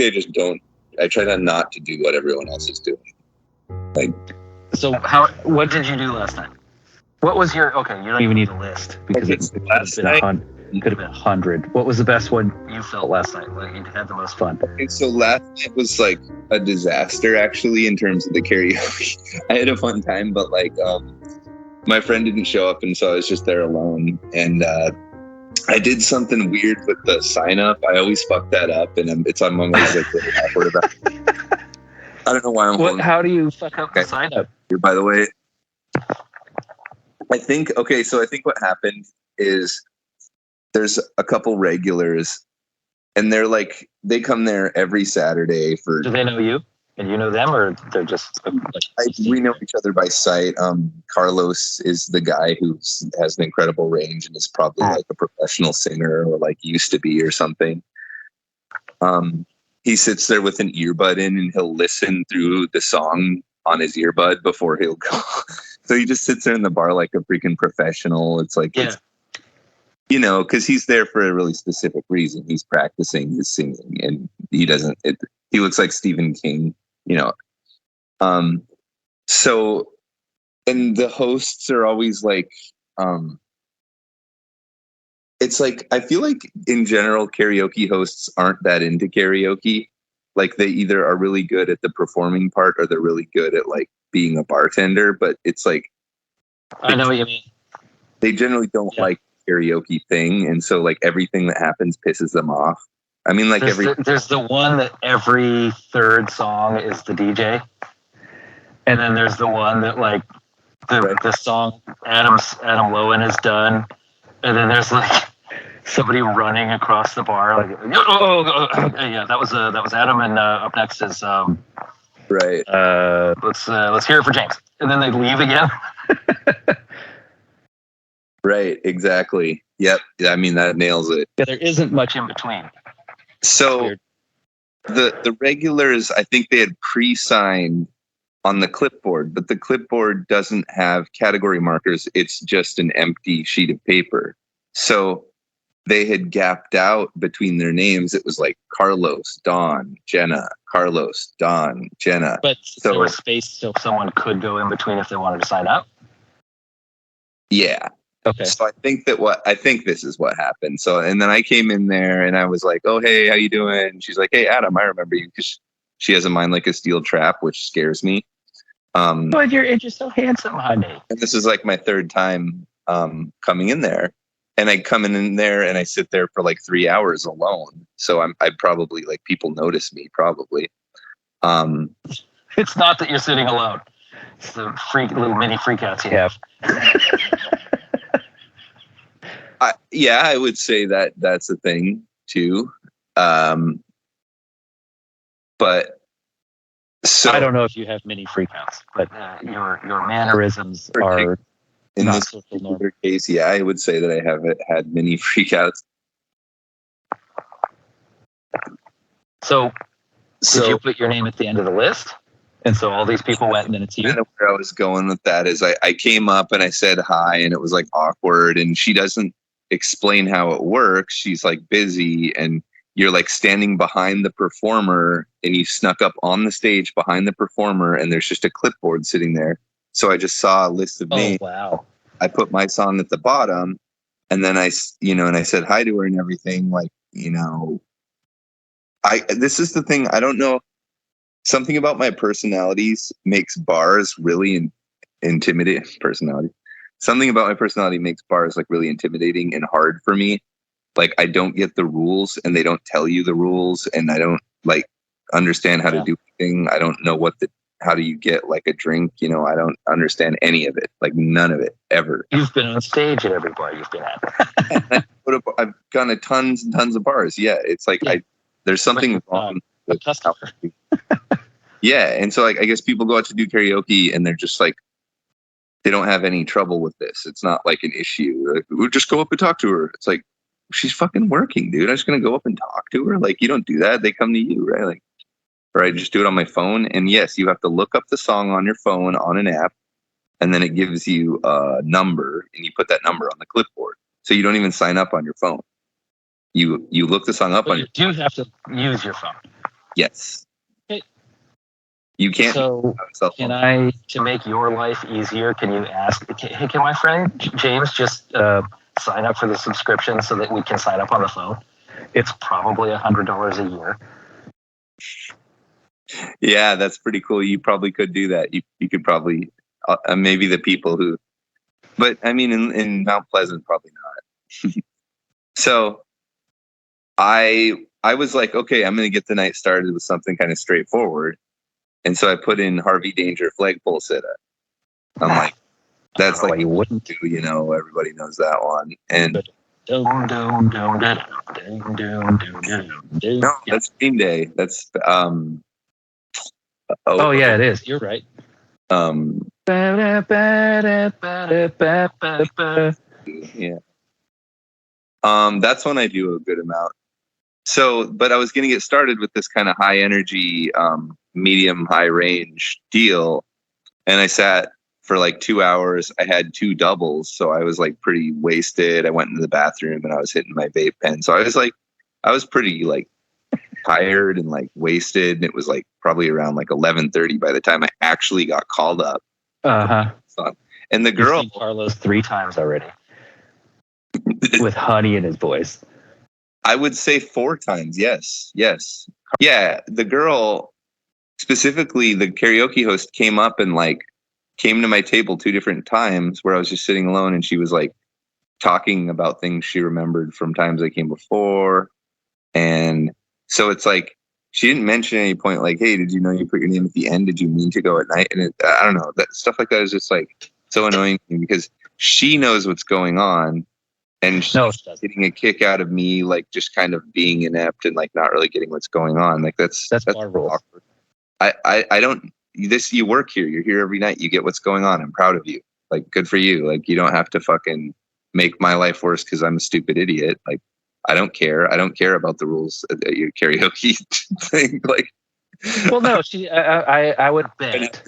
I just don't. I try not to do what everyone else is doing. Like, so what did you do last night? What was your, okay, you don't even need a list because it could have been 100. What was the best one you felt last night? Like you had the most fun? Okay, so last night was like a disaster actually in terms of the karaoke. I had a fun time, but like my friend didn't show up, and so I was just there alone. And I did something weird with the sign up. I always fuck that up, and I'm always like really awkward about it. I don't know why I'm. How do you fuck up the sign up? By the way, I think what happened is there's a couple regulars, and they come there every Saturday for. Do they know you and you know them, or they're just we know each other by sight. Carlos is the guy who has an incredible range and is probably like a professional singer or like used to be or something. He sits there with an earbud in and he'll listen through the song on his earbud before he'll go. So he just sits there in the bar like a freaking professional. It's like, it's, because he's there for a really specific reason. He's practicing his singing, and he looks like Stephen King, So, and the hosts are always like, it's like, I feel like in general, karaoke hosts aren't that into karaoke. Like they either are really good at the performing part or they're really good at like being a bartender, but it's like, I know what you mean. They generally don't like the karaoke thing. And so like everything that happens pisses them off. I mean, like there's the one that every third song is the DJ. And then there's the one that like the song Adam Loewen has done. And then there's like somebody running across the bar, like yeah, that was Adam, and up next is right. Let's hear it for James, and then they leave again. Right, exactly. Yep. I mean that nails it. Yeah, there isn't much in between. So the regulars, I think they had pre-signed on the clipboard, but the clipboard doesn't have category markers. It's just an empty sheet of paper. So they had gapped out between their names. It was like Carlos, Don, Jenna, Carlos, Don, Jenna. But so there was space so someone could go in between if they wanted to sign up? Yeah. Okay. So I think this is what happened. So, and then I came in there and I was like, oh, hey, how you doing? And she's like, hey, Adam, I remember you, because she has a mind like a steel trap, which scares me. But you're so handsome, honey. And this is like my third time coming in there. And I come in there and I sit there for like 3 hours alone. So I probably, like, people notice me probably. It's not that you're sitting alone. It's the little mini freakouts you have. I would say that that's a thing too. But so I don't know if you have many freakouts, but your mannerisms are in this particular case. Yeah, I would say that I have had many freakouts. So did you put your name at the end of the list? And so all these people went, and then it's you? Kind of where I was going with that is I came up and I said hi, and it was like awkward, and she doesn't explain how it works. She's like busy, and you're like standing behind the performer, and you snuck up on the stage behind the performer, and there's just a clipboard sitting there. So I just saw a list of names. Oh, wow. I put my song at the bottom, and then I said hi to her and everything. Like, this is the thing. I don't know. Something about my personalities makes bars really intimidating. Something about my personality makes bars like really intimidating and hard for me. Like, I don't get the rules, and they don't tell you the rules, and I don't like understand how to do anything. I don't know how do you get like a drink? I don't understand any of it. Like, none of it ever. You've been on stage at every bar you've been at. I've gone to tons and tons of bars. Yeah, it's like there's something wrong with customer. Yeah, and so like I guess people go out to do karaoke, and they're just like, they don't have any trouble with this. It's not like an issue. Like, we'll just go up and talk to her. It's like, she's fucking working, dude. I'm just gonna go up and talk to her. Like, you don't do that. They come to you, right? Like, or I just do it on my phone. And yes, you have to look up the song on your phone on an app, and then it gives you a number, and you put that number on the clipboard. So you don't even sign up on your phone. You look the song up on. You do have to use your phone. Yes. Okay. You can't. So, can I, to make your life easier, can you ask, hey, can my friend James just sign up for the subscription so that we can sign up on the phone? It's probably $100 a year. Yeah, that's pretty cool. You probably could do that. You could probably, maybe the people who, but I mean, in Mount Pleasant, probably not. So I was like, okay, I'm going to get the night started with something kind of straightforward. And so I put in Harvey Danger flagpole sitta. I'm like, that's like, you wouldn't do, everybody knows that one. And no, that's Green Day. That's oh yeah, it is. You're right. Yeah. That's one I do a good amount. So, but I was going to get started with this kind of high energy, medium high range deal. And I sat for like 2 hours. I had 2 doubles. So I was like pretty wasted. I went into the bathroom and I was hitting my vape pen. So I was pretty like tired and like wasted. And it was like probably around like 11:30 by the time I actually got called up. And the girl, you've seen Carlos 3 times already with honey in his voice. I would say 4 times. Yes. Yeah. The girl, specifically the karaoke host, came up and like came to my table 2 different times where I was just sitting alone, and she was like talking about things she remembered from times I came before. And so it's like, she didn't mention at any point like, hey, did you know you put your name at the end? Did you mean to go at night? And I don't know, that stuff like that is just like so annoying to me, because she knows what's going on. And she's getting a kick out of me, like just kind of being inept and like not really getting what's going on. Like that's bar rules. Awkward. I don't, you work here, you're here every night, you get what's going on. I'm proud of you. Like, good for you. Like, you don't have to fucking make my life worse because I'm a stupid idiot. Like, I don't care. I don't care about the rules at your karaoke thing. Like, well, no, I would bet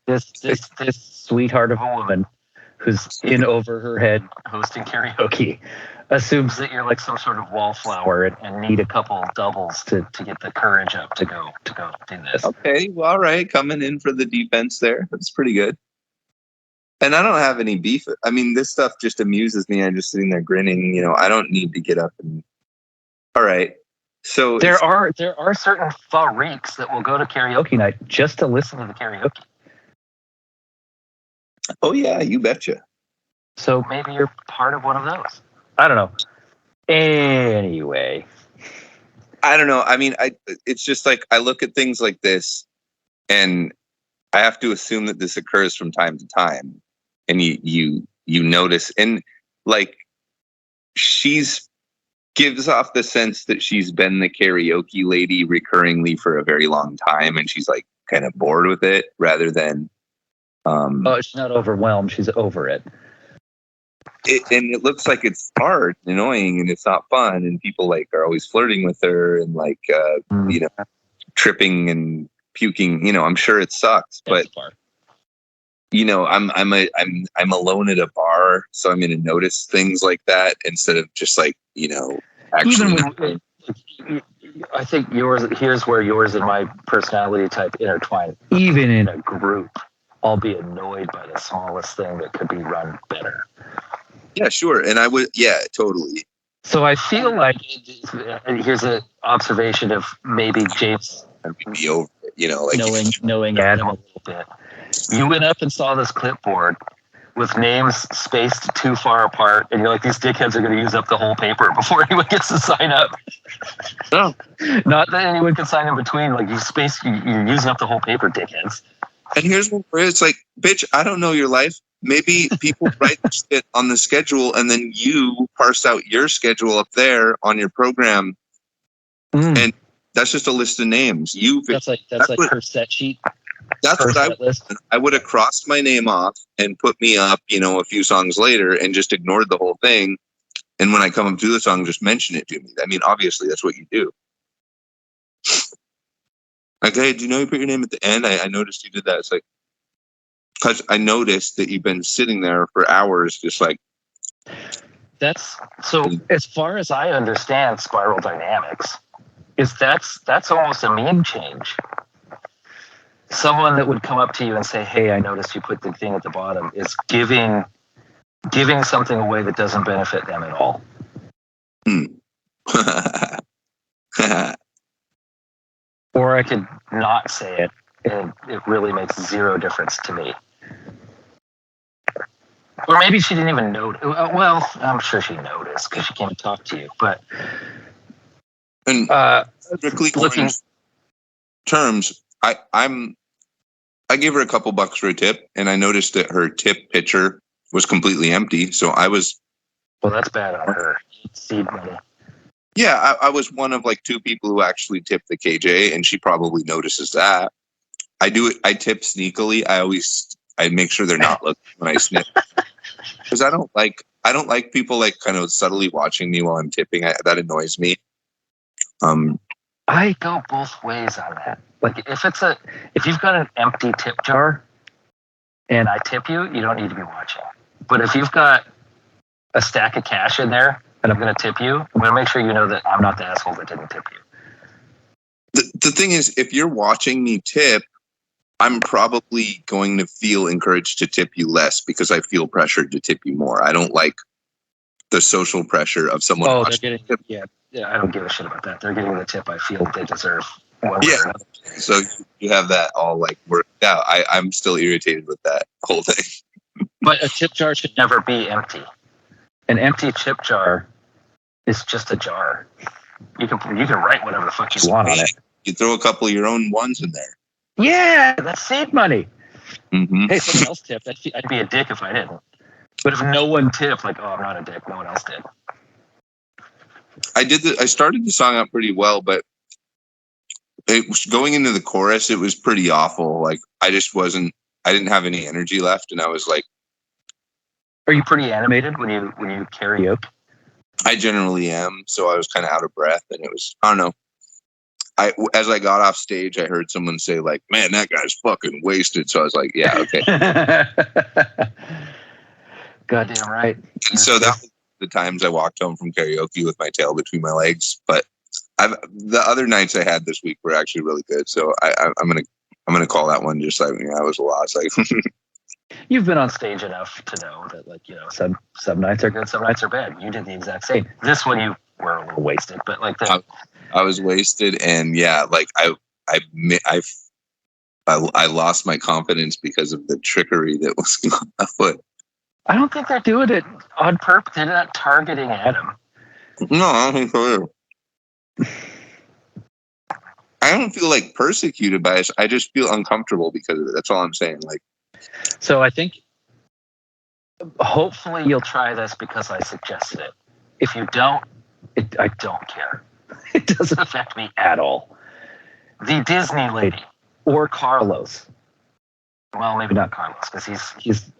this sweetheart of a woman who's in over her head hosting karaoke assumes that you're like some sort of wallflower and need a couple doubles to get the courage up to go do this. Okay, well, all right, coming in for the defense there. That's pretty good. And I don't have any beef. I mean, this stuff just amuses me. I'm just sitting there grinning. I don't need to get up and. All right. So there are certain freaks that will go to karaoke night just to listen to the karaoke. Oh yeah, you betcha. So maybe you're part of one of those. I don't know. Anyway, I don't know. I mean, it's just like I look at things like this, and I have to assume that this occurs from time to time, and you notice, and like she's gives off the sense that she's been the karaoke lady recurringly for a very long time, and she's like kind of bored with it, rather than she's not overwhelmed, she's over it. And it looks like it's hard and annoying, and it's not fun, and people like are always flirting with her and like tripping and puking. I'm sure it sucks, but I'm alone at a bar, so I'm going to notice things like that instead of just like actually. Even I think here's where yours and my personality type intertwine. Even in a group, I'll be annoyed by the smallest thing that could be run better. Yeah, sure. And I would, yeah, totally. So I feel like, here's an observation of maybe James be over it, like knowing Adam a little bit. You went up and saw this clipboard with names spaced too far apart, and you're like, these dickheads are going to use up the whole paper before anyone gets to sign up. No, not that anyone can sign in between. Like, you're using up the whole paper, dickheads. And here's where it's like, bitch, I don't know your life. Maybe people write shit on the schedule, and then you parse out your schedule up there on your program, and that's just a list of names. That's like her set sheet. That's what I would have crossed my name off and put me up, a few songs later, and just ignored the whole thing. And when I come up to the song, just mention it to me. I mean, obviously, that's what you do. Like, hey, do you know you put your name at the end? I noticed you did that. It's like, because I noticed that you've been sitting there for hours, just like. That's so. As far as I understand spiral dynamics, is that's almost a meme change. Someone that would come up to you and say, "Hey, I noticed you put the thing at the bottom," is giving something away that doesn't benefit them at all. Or I could not say it, and it really makes zero difference to me. Or maybe she didn't even notice. Well, I'm sure she noticed because she came to talk to you. But and strictly looking terms, I gave her a couple bucks for a tip, and I noticed that her tip pitcher was completely empty. So I was. Well, that's bad on her. Seed money. Yeah, I was one of like two people who actually tipped the KJ, and she probably notices that. I do it. I tip sneakily. I make sure they're not looking when I snip, because I don't like people like kind of subtly watching me while I'm tipping. That annoys me. I go both ways on that. Like if you've got an empty tip jar and I tip you, you don't need to be watching. But if you've got a stack of cash in there and I'm going to tip you, I'm going to make sure you know that I'm not the asshole that didn't tip you. The thing is, if you're watching me tip, I'm probably going to feel encouraged to tip you less because I feel pressured to tip you more. I don't like the social pressure of someone watching. Yeah, I don't give a shit about that. They're getting the tip I feel they deserve. Yeah. So you have that all like worked out. I'm still irritated with that whole thing. But a tip jar should never be empty. An empty tip jar is just a jar. You can write whatever the fuck you want on it. You throw a couple of your own ones in there. Yeah, that's seed money. Mm-hmm. Hey, someone else tipped. I'd be a dick if I didn't. But if no one tipped, like, oh, I'm not a dick. No one else did. I started the song out pretty well, but it was going into the chorus. It was pretty awful. Like I didn't have any energy left, and I was like, "Are you pretty animated when you karaoke?" I generally am, so I was kind of out of breath, and it was, I don't know. As I got off stage, I heard someone say like, "Man, that guy's fucking wasted." So I was like, "Yeah, okay." Goddamn right. And so that was the times I walked home from karaoke with my tail between my legs. But the other nights I had this week were actually really good. So I'm gonna call that one just like, I was a loss. Like, you've been on stage enough to know that, like, you know, some nights are good, some nights are bad. You did the exact same. This one you were a little wasted, but like that. I was wasted, and yeah, like I lost my confidence because of the trickery that was afoot. I don't think they're doing it on purpose. They're not targeting Adam. No, I don't think so either. I don't feel like persecuted by it. I just feel uncomfortable because of it. That's all I'm saying. Like, so I think hopefully you'll try this because I suggested it. If you don't, I don't care. It doesn't affect me at all. The Disney lady or Carlos. Well, maybe not Carlos because he's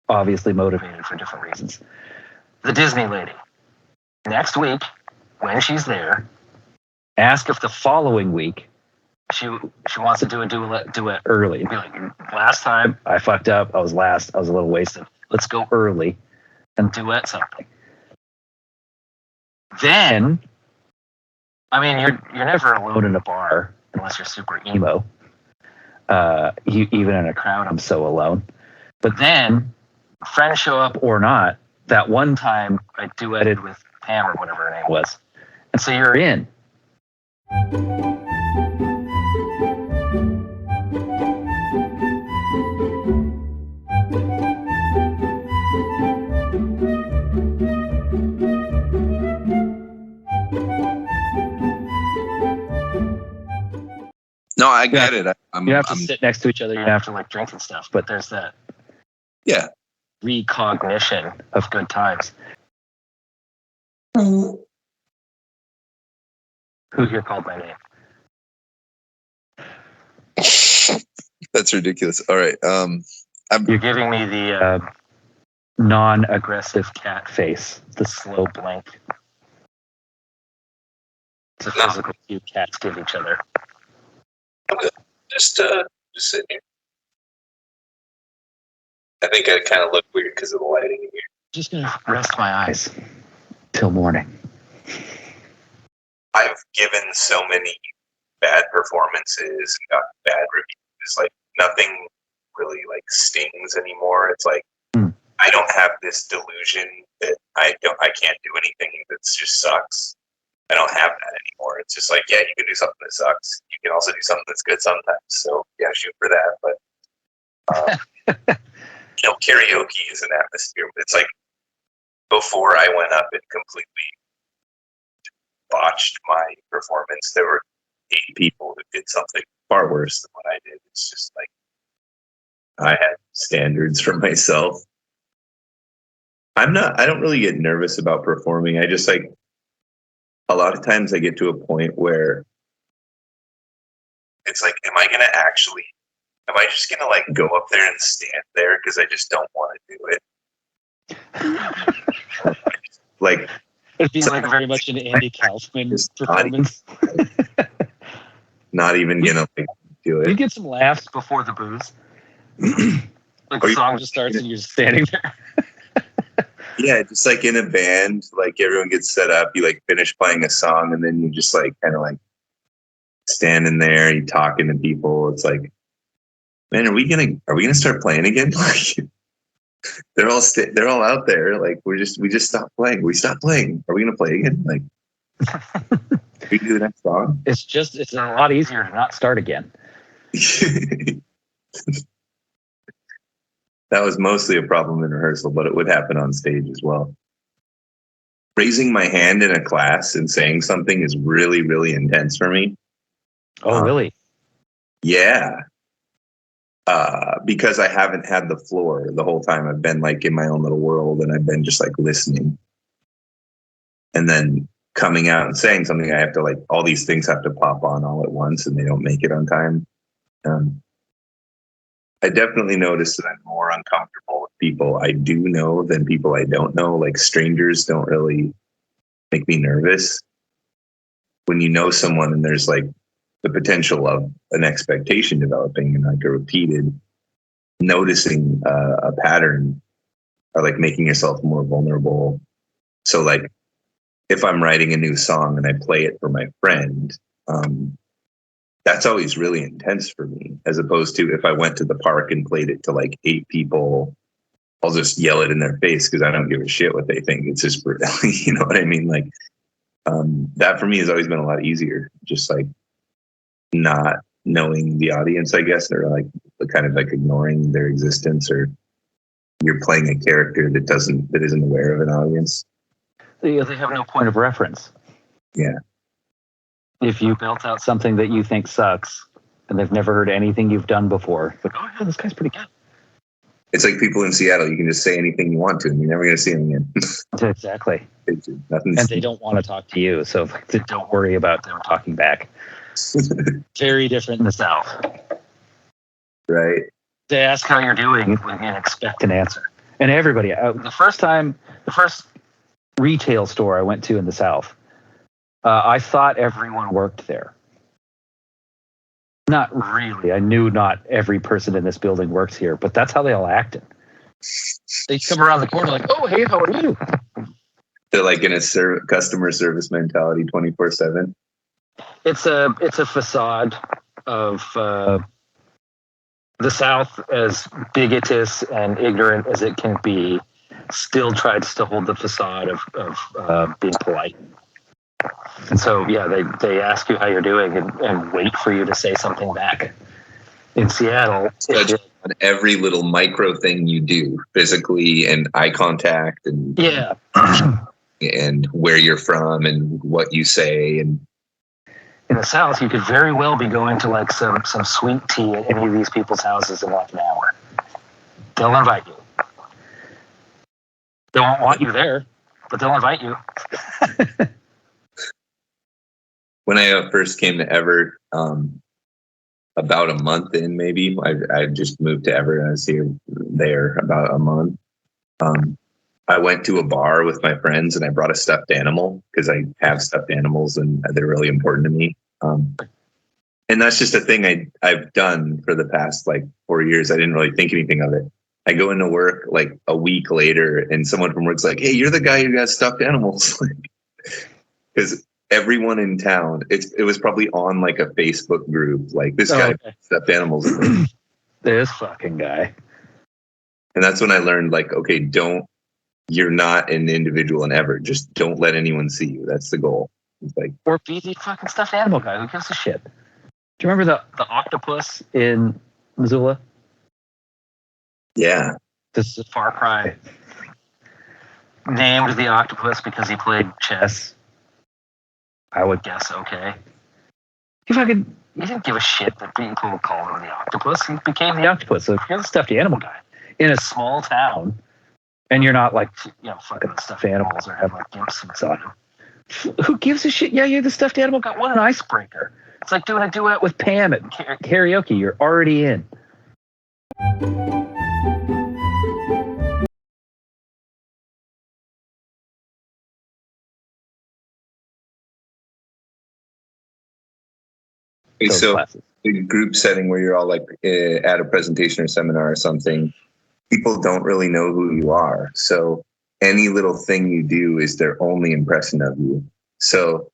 obviously motivated for different reasons. The Disney lady. Next week, when she's there, ask if the following week she wants to do a duet early. And be like, last time I fucked up. I was last. I was a little wasted. Let's go early and duet something. Then, I mean, you're never alone in a bar unless you're super emo. Even in a crowd, I'm so alone. But then, friends show up or not. That one time I duetted with Pam or whatever her name was, and so you're in. no, I get it. You have to sit next to each other. You have to like drink and stuff. But there's that. Yeah. Recognition of good times. Mm-hmm. Who here called my name? That's ridiculous. All right. You're giving me the non-aggressive cat face, the slow blink. It's a physical cue cats give each other. Just sitting here. I think I kind of look weird because of the lighting in here. Just gonna rest my eyes till morning. I've given so many bad performances and got bad reviews. Like nothing really like stings anymore. It's like I don't have this delusion that I can't do anything that just sucks. I don't have that anymore. It's just like, yeah, you can do something that sucks. You can also do something that's good sometimes. So yeah, shoot for that. But karaoke is an atmosphere. It's like before I went up and completely botched my performance, there were 8 people who did something far worse than what I did. It's just like I had standards for myself. I don't really get nervous about performing. I just like a lot of times I get to a point where it's like, am I just going to like go up there and stand there because I just don't want to do it? Like, it'd be like very much an Andy Kaufman performance. Not even going to like, do it. You get some laughs before the booze. Like the song just starts and you're just standing there. Yeah, just like in a band, like everyone gets set up, you like finish playing a song and then you just like kind of like standing there, you talking to people. It's like, man, are we gonna start playing again? Like they're all out there. Like we just stopped playing. We stopped playing. Are we gonna play again? Like we do the next song. It's a lot easier to not start again. That was mostly a problem in rehearsal, but it would happen on stage as well. Raising my hand in a class and saying something is really, really intense for me. Oh, really? Yeah. Because I haven't had the floor the whole time. I've been like in my own little world and I've been just like listening. And then coming out and saying something, I have to like, all these things have to pop on all at once and they don't make it on time. I definitely noticed that I'm more uncomfortable with people I do know than people I don't know. Like strangers don't really make me nervous. When you know someone and there's like the potential of an expectation developing and like a repeated noticing a pattern or like making yourself more vulnerable. So like if I'm writing a new song and I play it for my friend, that's always really intense for me, as opposed to if I went to the park and played it to like 8 people, I'll just yell it in their face because I don't give a shit what they think. It's just, you know what I mean? Like that for me has always been a lot easier. Just like not knowing the audience, I guess, or like kind of like ignoring their existence, or you're playing a character that isn't aware of an audience. They have no point of reference. Yeah. If you built out something that you think sucks and they've never heard anything you've done before, like, oh yeah, this guy's pretty good. It's like people in Seattle. You can just say anything you want to, and you're never going to see them again. Exactly. And they don't want to talk to you, so don't worry about them talking back. Very different in the South. Right. They ask how you're doing and expect an answer. And everybody, the first retail store I went to in the South, I thought everyone worked there. Not really. I knew not every person in this building works here, but that's how they all acted. They come around the corner like, oh, hey, how are you? They're like in a customer service mentality 24/7. It's a facade of the South, as bigotous and ignorant as it can be, still tries to hold the facade of being polite. And so, yeah, they ask you how you're doing and wait for you to say something back. In Seattle, on every little micro thing you do, physically and eye contact, and yeah, and where you're from and what you say. And in the South, you could very well be going to like some sweet tea at any of these people's houses in like an hour. They'll invite you. They won't want you there, but they'll invite you. When I first came to Everett, about a month in, maybe I just moved to Everett. I was there about a month. I went to a bar with my friends and I brought a stuffed animal because I have stuffed animals and they're really important to me. And that's just a thing I've done for the past like 4 years. I didn't really think anything of it. I go into work like a week later and someone from work's like, hey, you're the guy who got stuffed animals. Because everyone in town. It was probably on like a Facebook group. Like this guy stuffed animals. This fucking guy. And that's when I learned, like, okay, you're not an individual and ever. Just don't let anyone see you. That's the goal. It's like, or be the fucking stuffed animal guy. Who gives a shit? Do you remember the octopus in Missoula? Yeah. This is a Far Cry. Named the octopus because he played chess. I would guess okay. He didn't give a shit that people called him the octopus. He became the octopus. So if you're the stuffed animal guy in a small town, and you're not like, fucking with stuffed animals or have like gimp suits on them, who gives a shit? Yeah, you're the stuffed animal guy. What an icebreaker. It's like doing a duet with Pam at karaoke. You're already in. So the group setting where you're all like at a presentation or seminar or something, people don't really know who you are. So any little thing you do is their only impression of you. So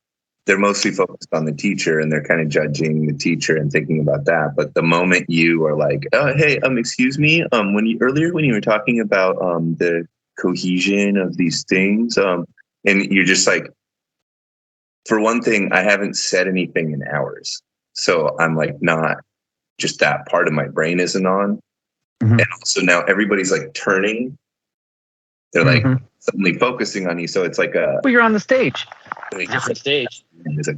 they're mostly focused on the teacher and they're kind of judging the teacher and thinking about that. But the moment you are like, oh, hey, excuse me, when you were talking about the cohesion of these things, and you're just like, for one thing, I haven't said anything in hours. So I'm like, not just that part of my brain isn't on. Mm-hmm. And also now everybody's like turning. They're like suddenly focusing on you. So it's like but you're on the stage. Different stage. And it's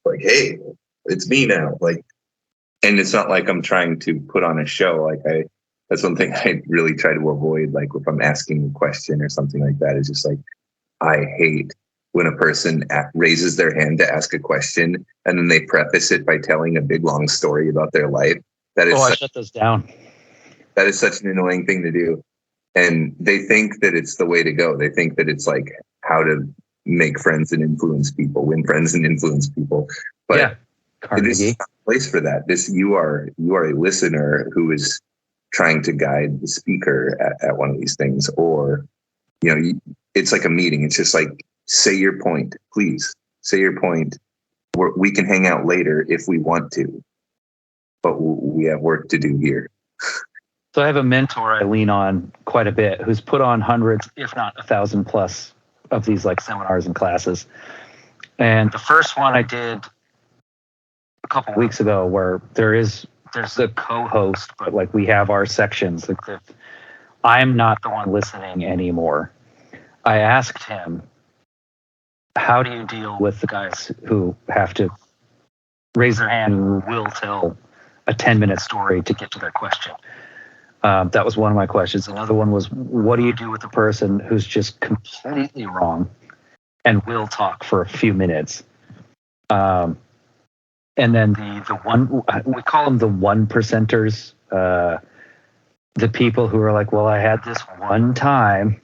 like, hey, it's me now. Like, and it's not like I'm trying to put on a show. Like that's one thing I really try to avoid. Like if I'm asking a question or something like that, is just like, I hate when a person raises their hand to ask a question and then they preface it by telling a big long story about their life. That is I shut those down. That is such an annoying thing to do. And they think that it's the way to go. They think that it's like how to make friends and influence people, win friends and influence people. But this is not a place for that. You are a listener who is trying to guide the speaker at one of these things. Or, it's like a meeting. It's just like, say your point, please. Say your point. We can hang out later if we want to, but we have work to do here. So I have a mentor I lean on quite a bit who's put on hundreds, if not 1,000 plus of these like seminars and classes. And the first one I did a couple weeks ago where there's a co-host, but like we have our sections. Like I'm not the one listening anymore. I asked him, how do you deal with the guys who have to raise their hand and will tell a 10-minute story to get to their question? That was one of my questions. Another one was, what do you do with the person who's just completely wrong and will talk for a few minutes? And then the one, we call them the 1%ers, the people who are like, well, I had this one time.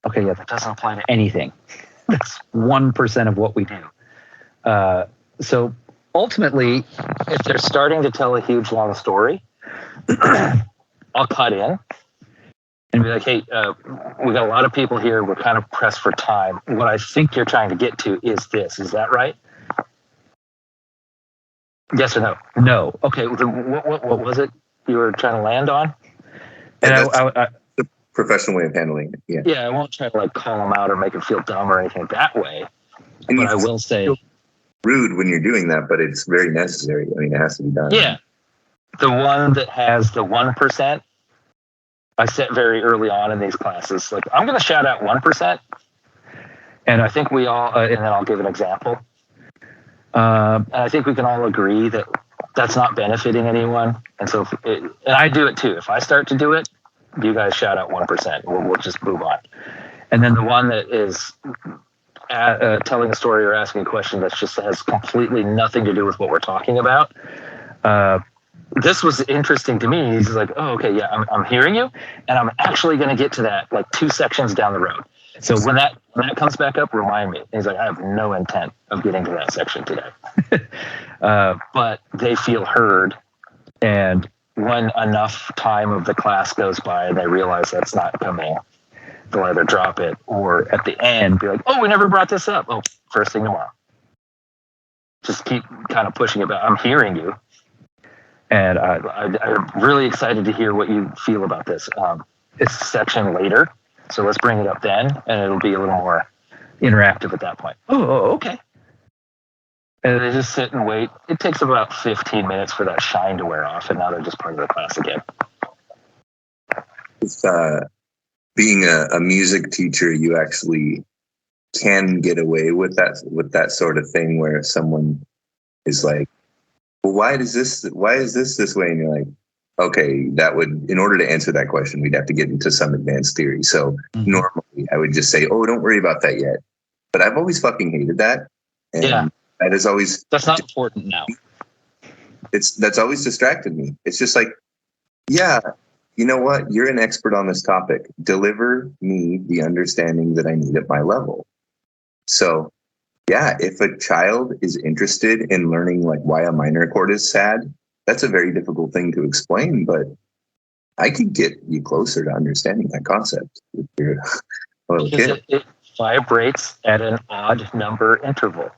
Okay, yeah, that doesn't apply to anything. That's 1% of what we do. So ultimately, if they're starting to tell a huge long story, I'll cut in and be like, hey, we got a lot of people here. We're kind of pressed for time. What I think you're trying to get to is this. Is that right? Yes or no? No. Okay. What was it you were trying to land on? And I the professional way of handling it. Yeah. I won't try to like call them out or make them feel dumb or anything that way. And but I will say rude when you're doing that, but it's very necessary. I mean, it has to be done. Yeah. The one that has the 1%, I set very early on in these classes. Like, I'm going to shout out 1%. And I think we all, and then I'll give an example. And I think we can all agree that that's not benefiting anyone. And so, and I do it too. If I start to do it, you guys shout out 1%. We'll just move on. And then the one that is telling a story or asking a question that just has completely nothing to do with what we're talking about. This was interesting to me. He's like, oh, okay, yeah, I'm hearing you. And I'm actually going to get to that like 2 sections down the road. So when that comes back up, remind me. And he's like, I have no intent of getting to that section today. But they feel heard. And when enough time of the class goes by and they realize that's not coming, they'll either drop it or at the end be like, oh, we never brought this up. Oh, first thing tomorrow. just keep kind of pushing it back. I'm hearing you, and I'm really excited to hear what you feel about this. It's a section later, so let's bring it up then, and it'll be a little more interactive at that point. Oh, okay. And they just sit and wait. It takes about 15 minutes for that shine to wear off, and now they're just part of the class again. Being a music teacher, you actually can get away with that sort of thing where someone is like, well, why is this this way? And you're like, okay, that would, in order to answer that question, we'd have to get into some advanced theory. So normally I would just say, oh, don't worry about that yet. But I've always fucking hated that. And that is always, that's not important now. That's always distracted me. It's just like, yeah, you know what? You're an expert on this topic. Deliver me the understanding that I need at my level. So yeah, if a child is interested in learning like why a minor chord is sad, that's a very difficult thing to explain, but I could get you closer to understanding that concept if you're a little kid. It vibrates at an odd number interval.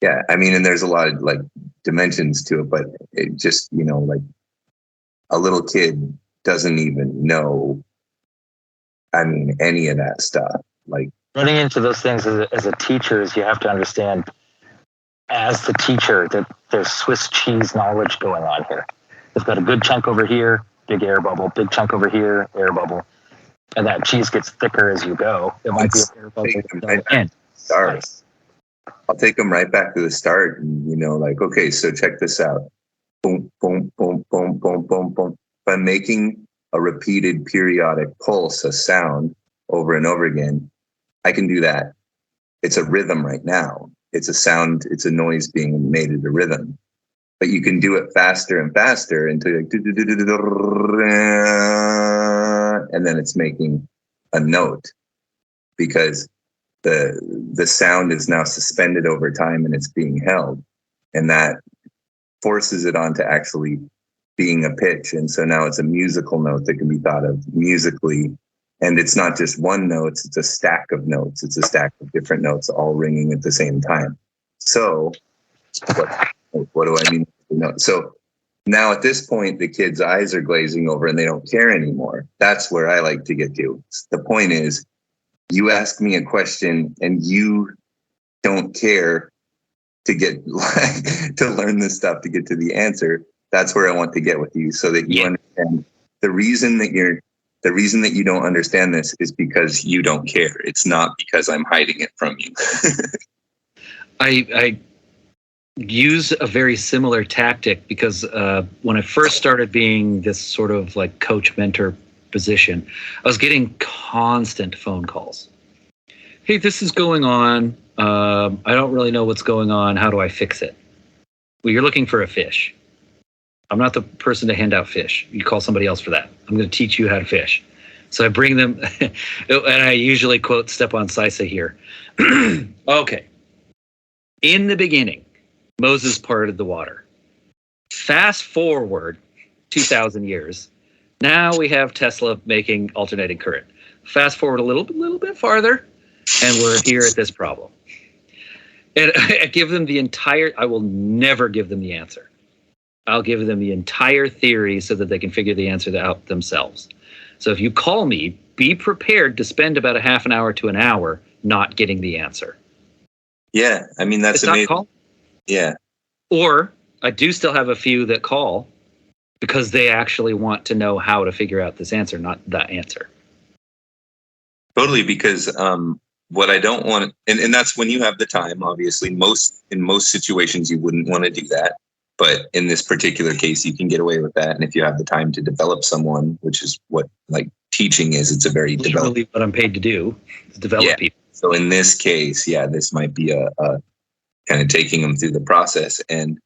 Yeah, I mean, and there's a lot of like dimensions to it, but it just, you know, like a little kid doesn't even know, I mean, any of that stuff. Like running into those things as a teacher is you have to understand as the teacher that there's Swiss cheese knowledge going on here. They've got a good chunk over here, big air bubble, big chunk over here, air bubble. And that cheese gets thicker as you go. It might be an air bubble at the end. Nice. I'll take them right back to the start and, you know, like, okay, so check this out. Boom, boom, boom, boom, boom, boom, boom. By making a repeated periodic pulse, a sound over and over again, I can do that. It's a rhythm right now. It's a sound, it's a noise being made at a rhythm. But you can do it faster and faster until like, and then it's making a note because the sound is now suspended over time and it's being held. And that forces it on to actually being a pitch. And so now it's a musical note that can be thought of musically. And it's not just one note, it's a stack of notes. It's a stack of different notes all ringing at the same time. So what do I mean? So now at this point, the kid's eyes are glazing over and they don't care anymore. That's where I like to get to. The point is, you ask me a question and you don't care to get to learn this stuff to get to the answer. That's where I want to get with you so that you understand the reason that you don't understand this is because you don't care. It's not because I'm hiding it from you. I use a very similar tactic because when I first started being this sort of like coach mentor position, I was getting constant phone calls. Hey, this is going on. I don't really know what's going on. How do I fix it? Well, you're looking for a fish. I'm not the person to hand out fish. You call somebody else for that. I'm going to teach you how to fish. So I bring them, and I usually quote Stepan Sisa here. Okay. In the beginning, Moses parted the water. Fast forward 2,000 years. Now we have Tesla making alternating current. Fast forward a little bit farther, and we're here at this problem. And I give them the entire, I will never give them the answer. I'll give them the entire theory so that they can figure the answer out themselves. So if you call me, be prepared to spend about a half an hour to an hour not getting the answer. Yeah, I mean, that's amazing. Call. Yeah. Or I do still have a few that call because they actually want to know how to figure out this answer, not the answer. Totally, because what I don't want, and that's when you have the time, obviously. In most situations, you wouldn't want to do that. But in this particular case, you can get away with that. And if you have the time to develop someone, which is what like teaching is, it's a very literally what I'm paid to do is develop people. So in this case, this might be a kind of taking them through the process. And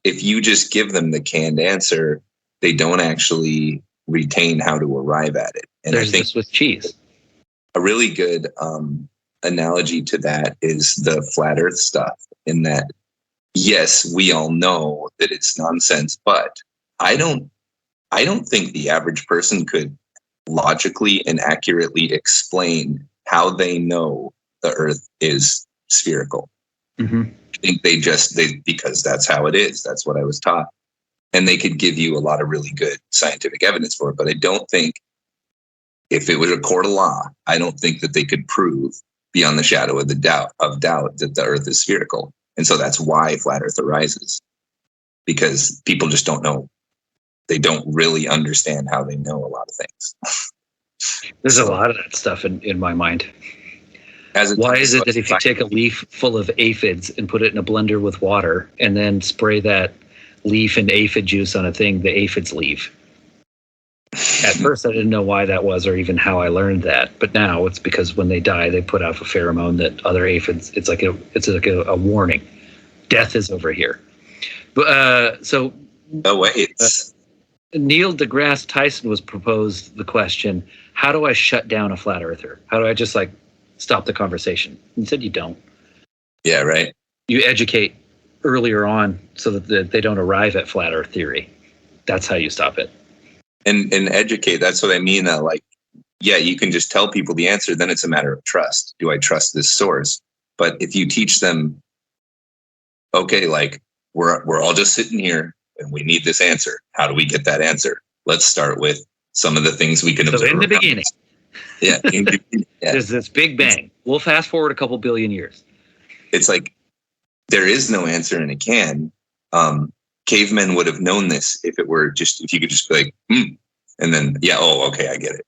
if you just give them the canned answer, they don't actually retain how to arrive at it. And There's I think this with cheese. A really good analogy to that is the flat earth stuff, in that, yes, we all know that it's nonsense, but I don't think the average person could logically and accurately explain how they know the earth is spherical. Mm-hmm. think they because that's how it is. That's what I was taught. And they could give you a lot of really good scientific evidence for it. But I don't think if it was a court of law, I don't think that they could prove beyond the shadow of doubt that the earth is spherical. And so that's why flat earth arises, because people just don't know. They don't really understand how they know a lot of things. There's a lot of that stuff in my mind. Why is it that if you take a leaf full of aphids and put it in a blender with water and then spray that leaf and aphid juice on a thing, the aphids leave? At first, I didn't know why that was or even how I learned that. But now it's because when they die, they put off a pheromone that other aphids, it's like a warning. Death is over here. But Neil deGrasse Tyson was proposed the question, how do I shut down a flat earther? How do I just stop the conversation? He said you don't. Yeah, right. You educate earlier on so that they don't arrive at flat earth theory. That's how you stop it. And educate, that's what I mean. You can just tell people the answer. Then it's a matter of trust. Do I trust this source? But if you teach them, okay, we're all just sitting here and we need this answer. How do we get that answer? Let's start with some of the things we can observe. So in the beginning. Yeah. There's this big bang. We'll fast forward a couple billion years. It's like there is no answer and it can. Cavemen would have known this if you could just be like, and then, okay, I get it.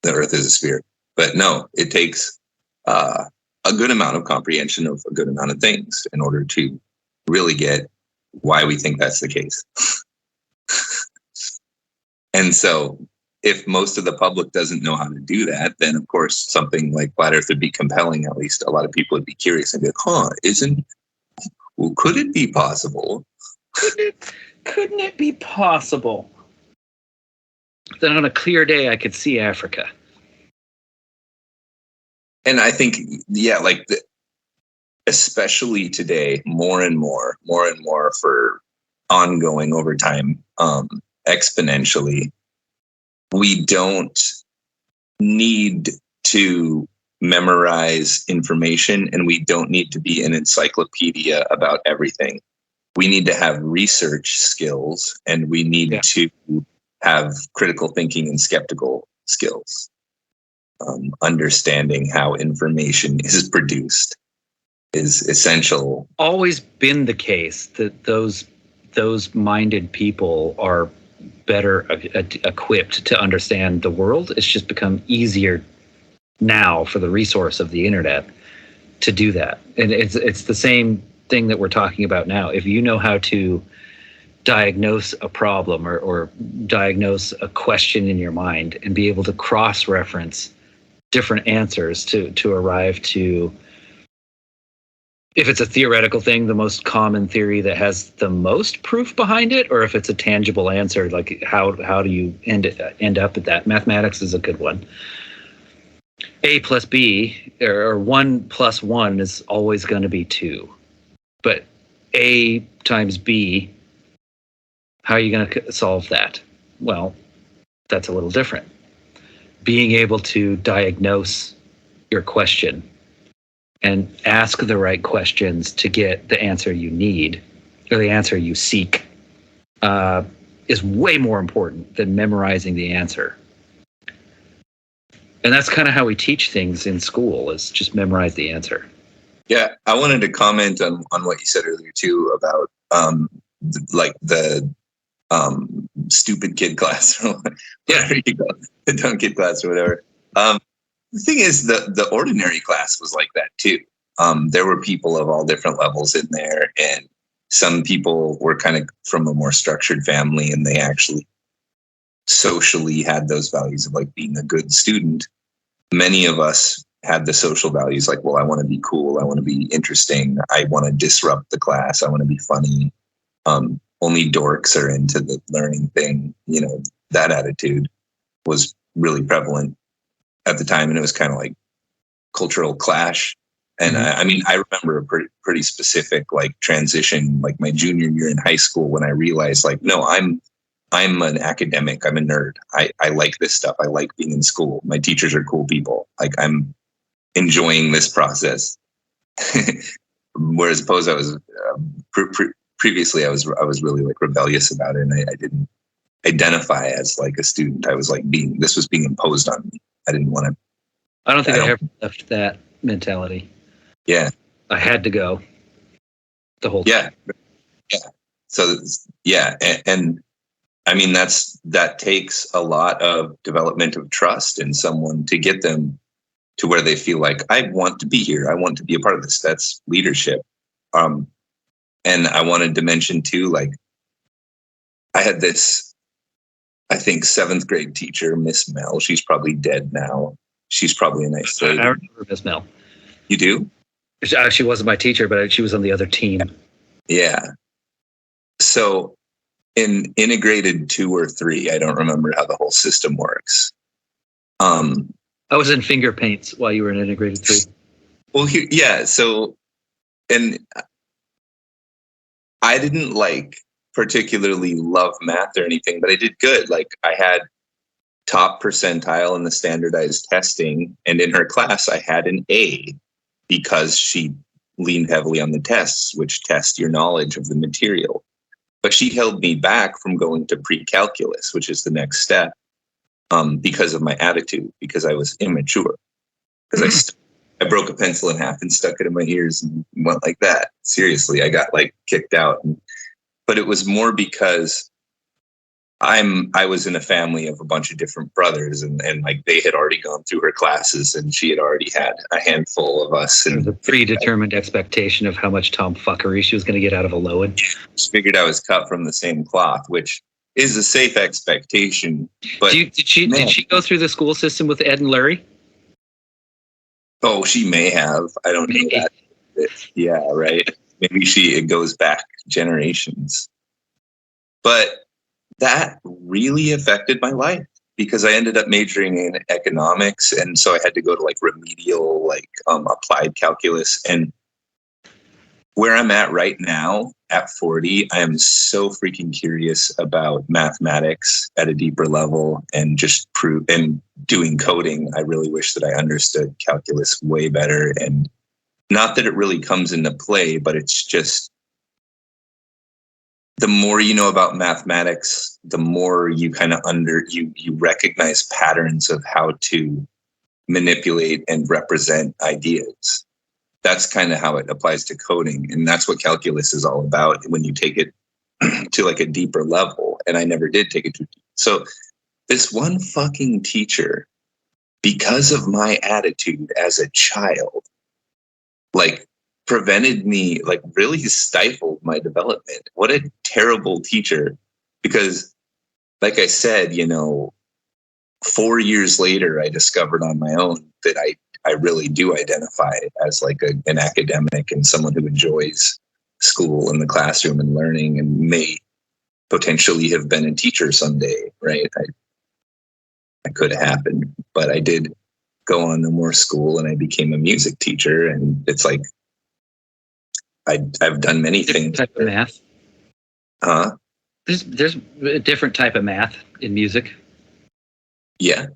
The earth is a sphere. But no, it takes a good amount of comprehension of a good amount of things in order to really get why we think that's the case. And so if most of the public doesn't know how to do that, then of course something like flat earth would be compelling. At least a lot of people would be curious and be like, could it be possible? Couldn't it be possible that on a clear day I could see Africa? And I think, especially today, more and more for ongoing over time, exponentially, we don't need to memorize information and we don't need to be an encyclopedia about everything. We need to have research skills and we need to have critical thinking and skeptical skills. Understanding how information is produced is essential. Always been the case that those minded people are better equipped to understand the world. It's just become easier now for the resource of the internet to do that. And it's the same thing that we're talking about now. If you know how to diagnose a problem or diagnose a question in your mind and be able to cross-reference different answers to arrive to, if it's a theoretical thing, the most common theory that has the most proof behind it, or if it's a tangible answer, like how do you end up at that? Mathematics is a good one. A plus B, or 1 plus 1 is always going to be 2. But A times B, how are you going to solve that? Well, that's a little different. Being able to diagnose your question and ask the right questions to get the answer you need or the answer you seek is way more important than memorizing the answer. And that's kind of how we teach things in school, is just memorize the answer. Yeah, I wanted to comment on what you said earlier too about the stupid kid class or whatever you go, the dumb kid class or whatever. The thing is, the ordinary class was like that too. There were people of all different levels in there, and some people were kind of from a more structured family, and they actually socially had those values of like being a good student. Many of us had the social values like, well, I want to be cool, I want to be interesting, I want to disrupt the class, I want to be funny. Only dorks are into the learning thing. You know, that attitude was really prevalent at the time, and it was kind of like cultural clash. And I mean, I remember a pretty specific like transition, like my junior year in high school, when I realized like, no, I'm an academic, I'm a nerd. I like this stuff. I like being in school. My teachers are cool people. Like, I'm enjoying this process. whereas opposed, I was previously I was really like rebellious about it, and I didn't identify as like a student. I was like this was being imposed on me. I didn't want to. I don't think I ever left that mentality. Yeah, I had to go the whole time. Yeah. So yeah, and I mean that takes a lot of development of trust in someone to get them to where they feel like I want to be here. I want to be a part of this. That's leadership. And I wanted to mention too, like I had this, I think 7th grade teacher, Miss Mel. She's probably dead now. She's probably a nice lady. I remember Miss Mel. You do? She wasn't my teacher, but she was on the other team. Yeah. So in integrated 2 or 3, I don't remember how the whole system works. I was in finger paints while you were in integrated 3. Well, yeah. So, and I didn't like particularly love math or anything, but I did good. Like I had top percentile in the standardized testing, and in her class I had an A because she leaned heavily on the tests, which test your knowledge of the material. But she held me back from going to pre-calculus, which is the next step, because of my attitude, because I was immature. Because I broke a pencil in half and stuck it in my ears and went like that. Seriously, I got like kicked out. But it was more because I was in a family of a bunch of different brothers, and like they had already gone through her classes, and she had already had a handful of us. And the predetermined expectation of how much tomfuckery she was going to get out of a Loewen. She figured I was cut from the same cloth, which is a safe expectation. But did she go through the school system with Ed and Larry? Oh, she may have. I don't know that. Yeah, right. Maybe it goes back generations. But that really affected my life because I ended up majoring in economics. And so I had to go to like remedial, like applied calculus. And where I'm at right now at 40, I am so freaking curious about mathematics at a deeper level and just and doing coding. I really wish that I understood calculus way better. And not that it really comes into play, but it's just the more you know about mathematics, the more you kind of you recognize patterns of how to manipulate and represent ideas. That's kind of how it applies to coding. And that's what calculus is all about when you take it to like a deeper level. And I never did take it to. So this one fucking teacher, because of my attitude as a child, like prevented me, like really stifled my development. What a terrible teacher. Because like I said, 4 years later, I discovered on my own that I really do identify as like an academic and someone who enjoys school and the classroom and learning and may potentially have been a teacher someday, right? I could have happened, but I did go on to more school and I became a music teacher. And it's like, I've done many things. Type of math. Huh? There's a different type of math in music. Yeah.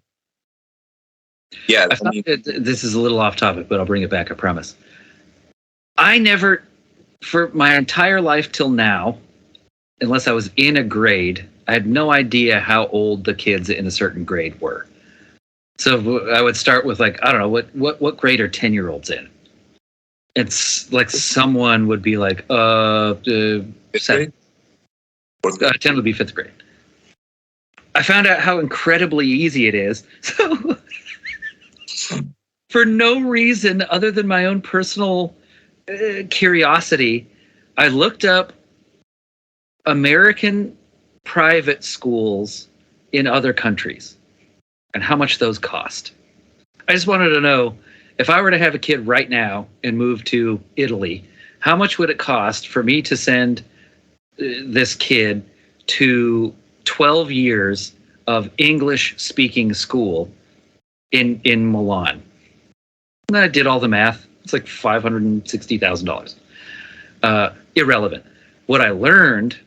Yeah. This is a little off topic, but I'll bring it back, I promise. I never, for my entire life till now, unless I was in a grade, I had no idea how old the kids in a certain grade were. So I would start with like, I don't know, what grade are 10-year-olds in? It's like someone would be like, 7. 10 would be 5th grade. I found out how incredibly easy it is. So for no reason other than my own personal curiosity, I looked up American private schools in other countries and how much those cost. I just wanted to know, if I were to have a kid right now and move to Italy, how much would it cost for me to send this kid to 12 years of English-speaking school in Milan? And then I did all the math. It's like $560,000. Irrelevant. What I learned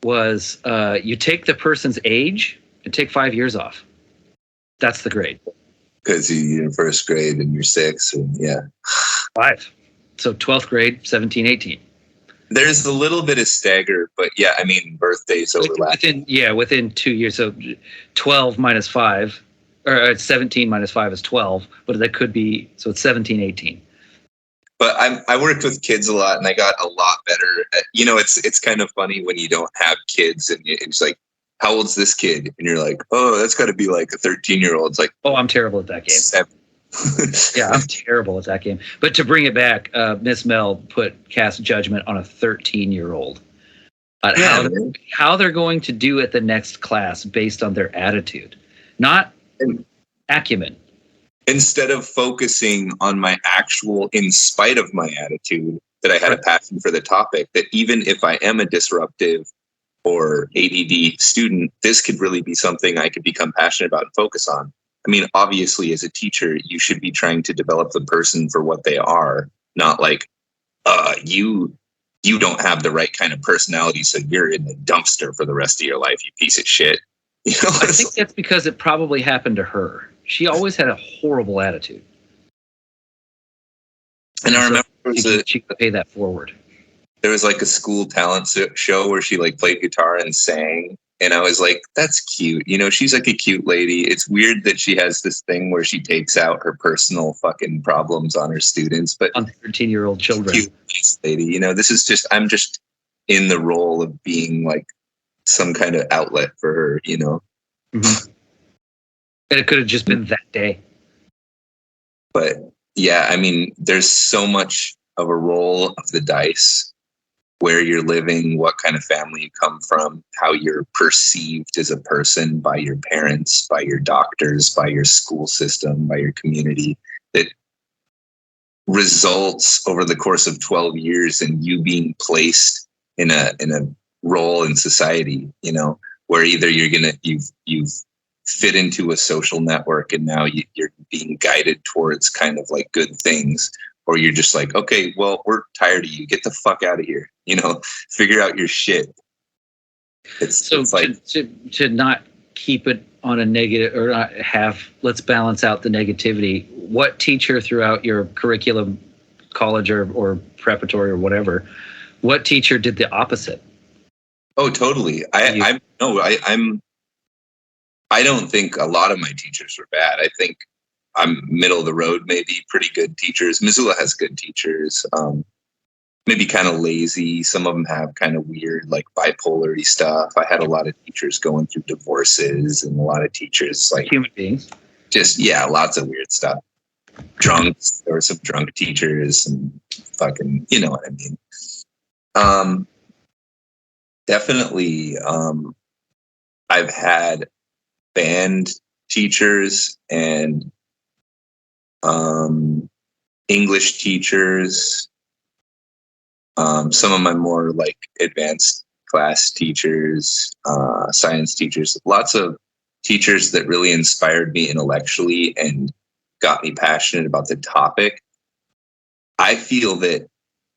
was you take the person's age and take 5 years off. That's the grade. Because you're in 1st grade and you're 6, and yeah. 5. So 12th grade, 17, 18. There's a little bit of stagger, but yeah, I mean, birthdays overlap. Within 2 years. So 12 minus 5, or 17 minus 5 is 12, but that could be, so it's 17, 18. But I worked with kids a lot, and I got a lot better. It's kind of funny when you don't have kids, and it's like, how old's this kid? And you're like, oh, that's got to be like a 13-year-old. It's like, oh, I'm terrible at that game. 7. Yeah, I'm terrible at that game. But to bring it back, Miss Mel cast judgment on a 13-year-old. How they're going to do at the next class based on their attitude, not acumen. Instead of focusing on my actual, in spite of my attitude, that I had a passion for the topic, that even if I am a disruptive or ADD student, this could really be something I could become passionate about and focus on. I mean, obviously, as a teacher, you should be trying to develop the person for what they are, not like, you don't have the right kind of personality, so you're in the dumpster for the rest of your life, you piece of shit. I think that's because it probably happened to her. She always had a horrible attitude. And I remember she could pay that forward. There was like a school talent show where she like played guitar and sang. And I was like, that's cute. She's like a cute lady. It's weird that she has this thing where she takes out her personal fucking problems on her students. But on 13-year-old children. Cute lady. This is just, I'm just in the role of being like some kind of outlet for her, Mm-hmm. And it could have just been that day. But yeah, I mean, there's so much of a roll of the dice. Where you're living, what kind of family you come from, how you're perceived as a person by your parents, by your doctors, by your school system, by your community, that results over the course of 12 years in you being placed in a role in society, where either you've fit into a social network and now you're being guided towards kind of like good things, or you're just like, okay, well, we're tired of you. Get the fuck out of here. Figure out your shit. It's like to not keep it on a negative, or not have, let's balance out the negativity. What teacher throughout your curriculum, college or preparatory or whatever, what teacher did the opposite? Oh, totally. I don't think a lot of my teachers were bad. I think I'm middle of the road, maybe pretty good teachers. Missoula has good teachers. Maybe kind of lazy. Some of them have kind of weird, like bipolar-y stuff. I had a lot of teachers going through divorces, and a lot of teachers like human beings. Just lots of weird stuff. Drunks. There were some drunk teachers, and fucking, you know what I mean. Definitely. I've had band teachers and English teachers. Some of my more like advanced class teachers, science teachers, lots of teachers that really inspired me intellectually and got me passionate about the topic. I feel that,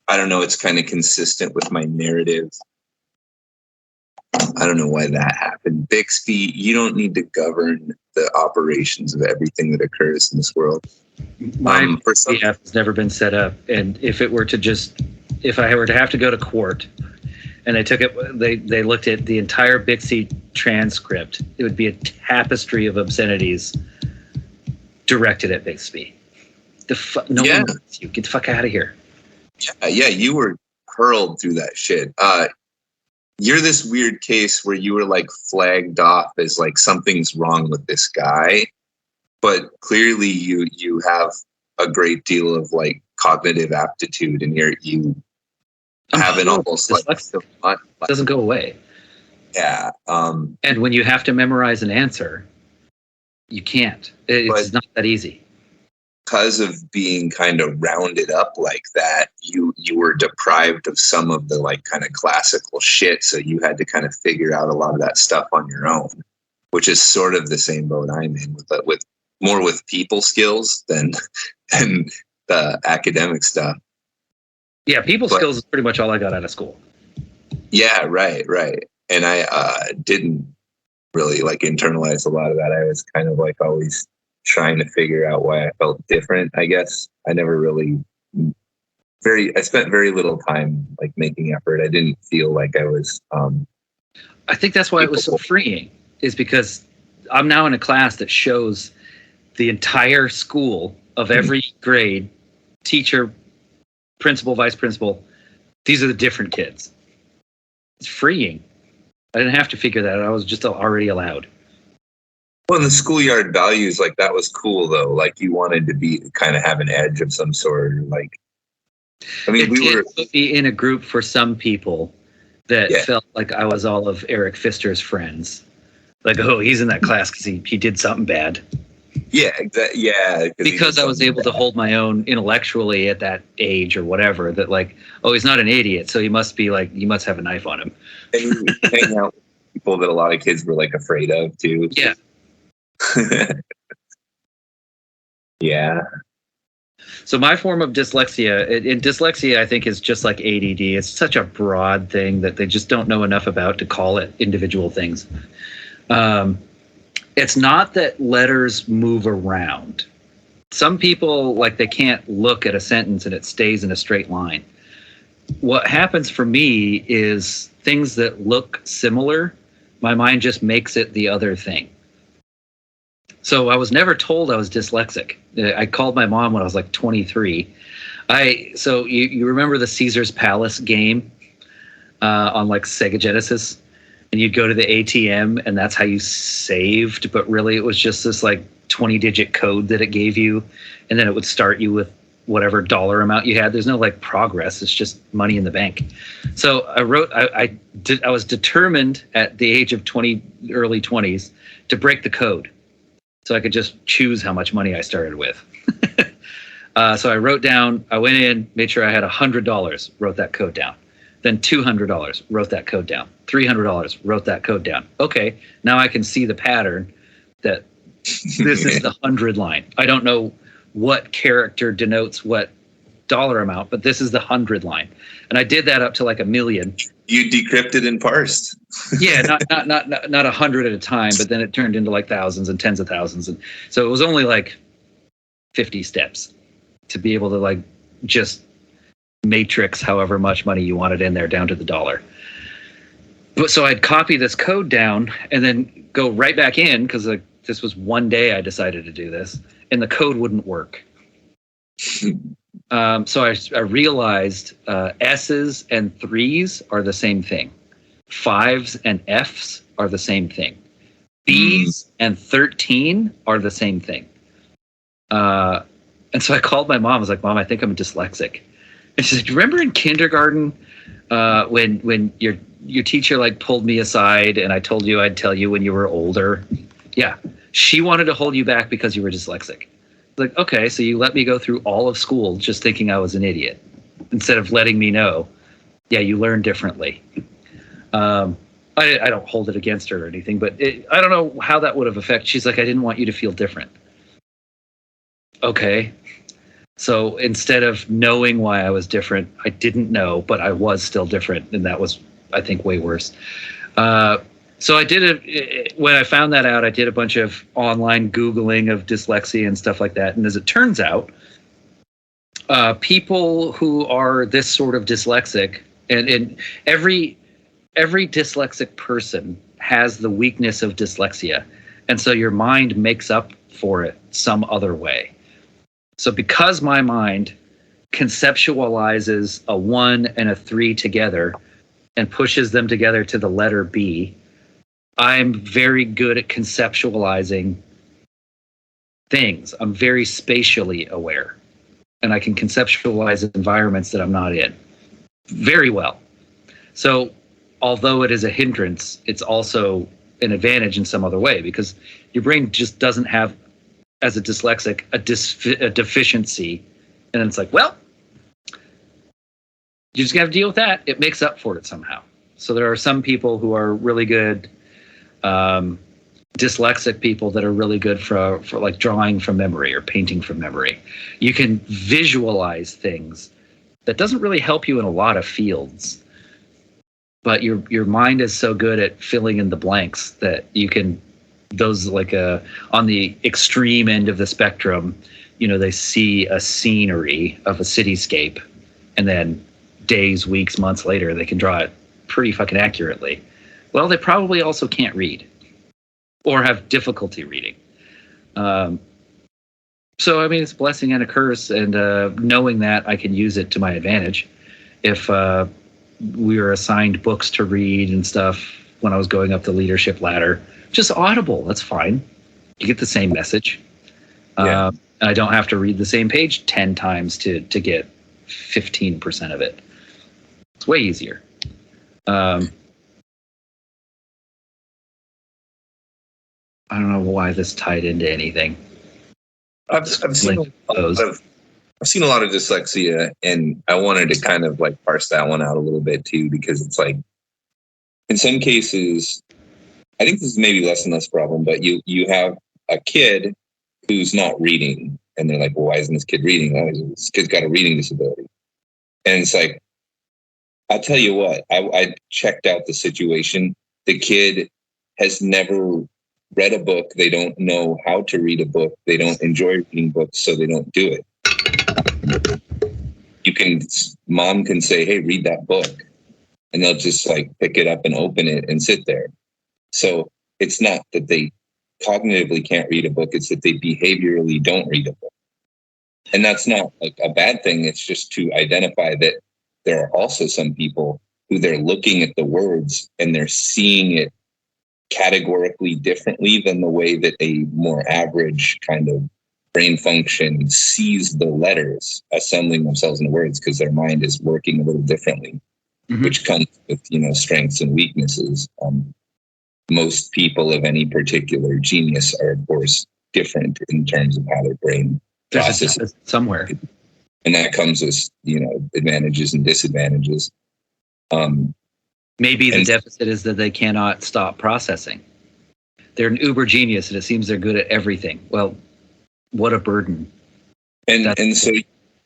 I don't know, it's kind of consistent with my narrative. I don't know why that happened. Bixby, you don't need to govern the operations of everything that occurs in this world. My BF has never been set up, and if I were to have to go to court, and they looked at the entire Bixby transcript, it would be a tapestry of obscenities directed at Bixby. No one wants you. Get the fuck out of here. Yeah, you were hurled through that shit. You're this weird case where you were like flagged off as like something's wrong with this guy, but clearly you have a great deal of like cognitive aptitude, and you have an almost like it doesn't go away. Yeah. And when you have to memorize an answer, you can't. It's not that easy. Because of being kind of rounded up like that, you were deprived of some of the like kind of classical shit. So you had to kind of figure out a lot of that stuff on your own, which is sort of the same boat I'm in with more with people skills than the academic stuff. Yeah, people skills is pretty much all I got out of school. Yeah, right. And I didn't really like internalize a lot of that. I was kind of like always trying to figure out why I felt different, I guess. I never really I spent very little time like making effort. I didn't feel like I was. I think that's why it was so freeing, is because I'm now in a class that shows the entire school of every grade, teacher, principal, vice principal. These are the different kids. It's freeing. I didn't have to figure that out. I was just already allowed. Well, in the schoolyard values, like that was cool though. Like you wanted to be kind of have an edge of some sort. Like, I mean, It did put me in a group for some people that felt like I was all of Eric Pfister's friends. Like, oh, he's in that class because he did something bad. Yeah, exactly. Yeah, because I was able to hold my own intellectually at that age or whatever. That like, oh, he's not an idiot, so he must be like, you must have a knife on him. And you hang out with people that a lot of kids were like afraid of too. Yeah. Yeah. So my form of dyslexia, in dyslexia, I think is just like ADD. It's such a broad thing that they just don't know enough about to call it individual things. It's not that letters move around. Some people, like, they can't look at a sentence and it stays in a straight line. What happens for me is things that look similar, my mind just makes it the other thing. So I was never told I was dyslexic. I called my mom when I was like 23. So you remember the Caesar's Palace game on like Sega Genesis? And you'd go to the ATM and that's how you saved, but really it was just this like 20-digit code that it gave you, and then it would start you with whatever dollar amount you had. There's no like progress, it's just money in the bank. So I was determined at the age of 20, early 20s, to break the code so I could just choose how much money I started with. So I wrote down, I went in, made sure I had $100, wrote that code down. Then $200, wrote that code down. $300, wrote that code down. Okay, now I can see the pattern that this is the 100 line. I don't know what character denotes what dollar amount, but this is the 100 line. And I did that up to like 1 million. You decrypted and parsed. Yeah, not 100 at a time, but then it turned into like thousands and tens of thousands. And so it was only like 50 steps to be able to like just matrix however much money you wanted in there down to the dollar. But so I'd copy this code down and then go right back in, because like this was one day I decided to do this, and the code wouldn't work. So I realized S's and 3's are the same thing. 5's and F's are the same thing. B's and 13 are the same thing. And so I called my mom. I was like, Mom, I think I'm dyslexic. And she's like, remember in kindergarten when your teacher like pulled me aside and I told you I'd tell you when you were older? Yeah. She wanted to hold you back because you were dyslexic. Like, okay, so you let me go through all of school just thinking I was an idiot instead of letting me know, yeah, you learn differently. I don't hold it against her or anything, but I don't know how that would have affected. She's like, I didn't want you to feel different. Okay. So instead of knowing why I was different, I didn't know, but I was still different. And that was, I think, way worse. So I did when I found that out, I did a bunch of online Googling of dyslexia and stuff like that. And as it turns out, people who are this sort of dyslexic, and every dyslexic person has the weakness of dyslexia. And so your mind makes up for it some other way. So because my mind conceptualizes a 1 and a 3 together and pushes them together to the letter B, I'm very good at conceptualizing things. I'm very spatially aware, and I can conceptualize environments that I'm not in very well. So although it is a hindrance, it's also an advantage in some other way, because your brain just doesn't have, as a dyslexic, a deficiency. And then it's like, well, you just got to deal with that. It makes up for it somehow. So there are some people who are really good, dyslexic people that are really good for like drawing from memory or painting from memory. You can visualize things. That doesn't really help you in a lot of fields, but your mind is so good at filling in the blanks that you can, those like on the extreme end of the spectrum, you know, they see a scenery of a cityscape and then days, weeks, months later, they can draw it pretty fucking accurately. Well, they probably also can't read or have difficulty reading. So, I mean, it's a blessing and a curse, and knowing that I can use it to my advantage. If we were assigned books to read and stuff when I was going up the leadership ladder, just Audible, that's fine. You get the same message. Yeah. I don't have to read the same page 10 times to get 15% of it. It's way easier. I don't know why this tied into anything. I've seen a lot of dyslexia, and I wanted to kind of like parse that one out a little bit too, because it's like, in some cases, I think this is maybe less and less problem, but you have a kid who's not reading, and they're like, well, why isn't this kid reading? Oh, this kid's got a reading disability. And it's like, I'll tell you what, I checked out the situation. The kid has never read a book. They don't know how to read a book. They don't enjoy reading books, so they don't do it. Mom can say, hey, read that book. And they'll just like pick it up and open it and sit there. So it's not that they cognitively can't read a book. It's that they behaviorally don't read a book. And that's not like a bad thing. It's just to identify that there are also some people who they're looking at the words and they're seeing it categorically differently than the way that a more average kind of brain function sees the letters assembling themselves into words, because their mind is working a little differently, which comes with, strengths and weaknesses. Most people of any particular genius are, of course, different in terms of how their brain processes somewhere. And that comes with, advantages and disadvantages. Maybe the deficit is that they cannot stop processing. They're an uber genius, and it seems they're good at everything. Well, what a burden. And so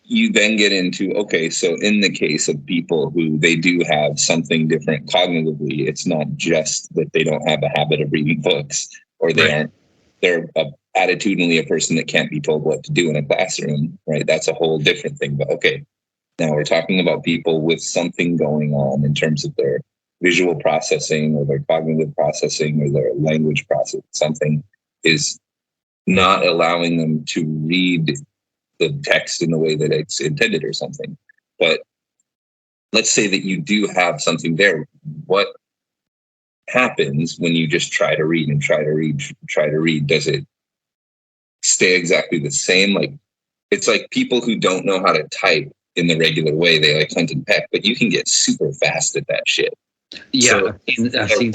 you then get into, okay, so in the case of people who they do have something different cognitively, it's not just that they don't have a habit of reading books, or they're attitudinally a person that can't be told what to do in a classroom, right? That's a whole different thing. But okay, now we're talking about people with something going on in terms of their visual processing or their cognitive processing or their language processing. Something is not allowing them to read the text in the way that it's intended or something. But let's say that you do have something there. What happens when you just try to read and try to read? Does it stay exactly the same? Like, it's like people who don't know how to type in the regular way, they like hunt and peck, but you can get super fast at that shit. Yeah. So, I've seen.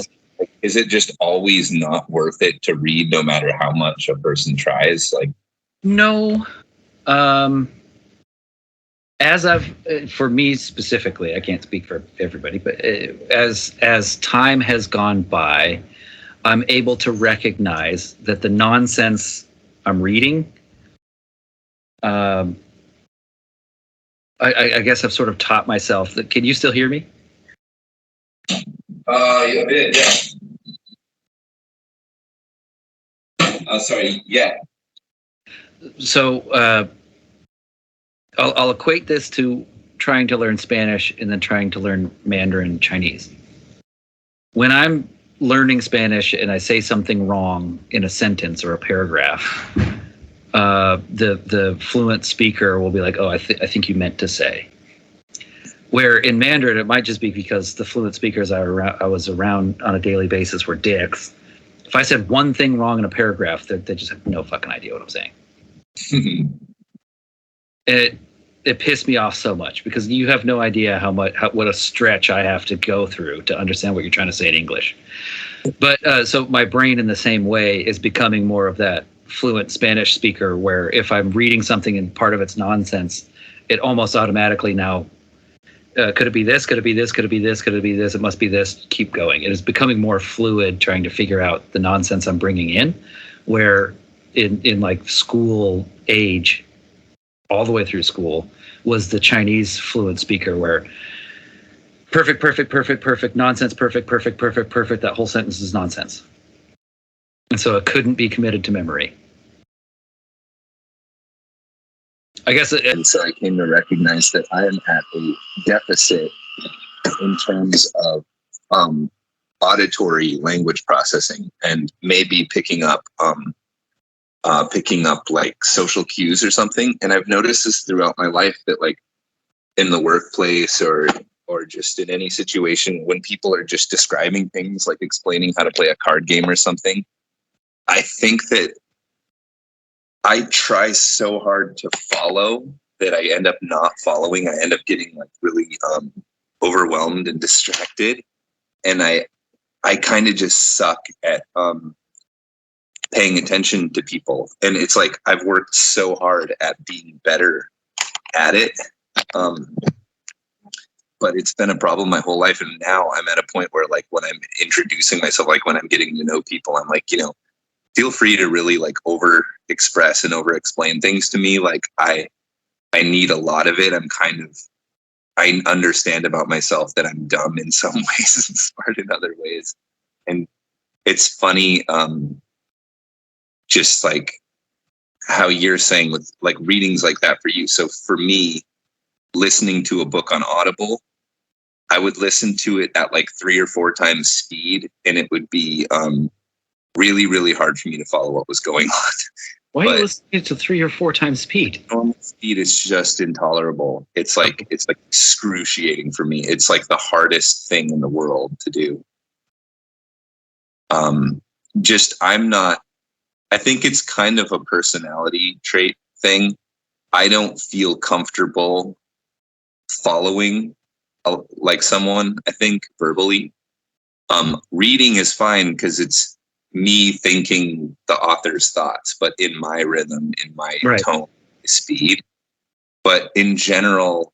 Is it just always not worth it to read no matter how much a person tries? Like, no. For me specifically, I can't speak for everybody, but as time has gone by, I'm able to recognize that the nonsense I'm reading, I guess I've sort of taught myself that. Can you still hear me? Yeah. Sorry. Yeah. So I'll equate this to trying to learn Spanish and then trying to learn Mandarin Chinese. When I'm learning Spanish and I say something wrong in a sentence or a paragraph, the fluent speaker will be like, "Oh, I think you meant to say." Where in Mandarin, it might just be because the fluent speakers I was around on a daily basis were dicks. If I said one thing wrong in a paragraph, they just have no fucking idea what I'm saying. And it pissed me off so much because you have no idea what a stretch I have to go through to understand what you're trying to say in English. But so my brain in the same way is becoming more of that fluent Spanish speaker, where if I'm reading something and part of it's nonsense, it almost automatically now, could it be this? Could it be this? Could it be this? Could it be this? It must be this. Keep going. It is becoming more fluid, trying to figure out the nonsense I'm bringing in, where in like school age, all the way through school, was the Chinese fluent speaker, where perfect, nonsense, perfect. That whole sentence is nonsense. And so it couldn't be committed to memory. I guess And so I came to recognize that I am at a deficit in terms of auditory language processing and maybe picking up like social cues or something. And I've noticed this throughout my life that like in the workplace or just in any situation when people are just describing things, like explaining how to play a card game or something, I think that I try so hard to follow that I end up not following. I end up getting like really overwhelmed and distracted. And I kind of just suck at paying attention to people. And it's like I've worked so hard at being better at it. But it's been a problem my whole life. And now I'm at a point where like when I'm introducing myself, like when I'm getting to know people, I'm like, feel free to really like over express and over explain things to me. Like I need a lot of it. I understand about myself that I'm dumb in some ways and smart in other ways. And it's funny, just like how you're saying with like readings like that for you. So for me, listening to a book on Audible, I would listen to it at like 3 or 4 times speed, and it would be really, really hard for me to follow what was going on. Why are you listening to 3 or 4 times speed? Normal speed is just intolerable. It's like excruciating for me. It's like the hardest thing in the world to do. I think it's kind of a personality trait thing. I don't feel comfortable following like someone, I think, verbally. Reading is fine because it's me thinking the author's thoughts, but in my rhythm, in my tone, speed. But in general,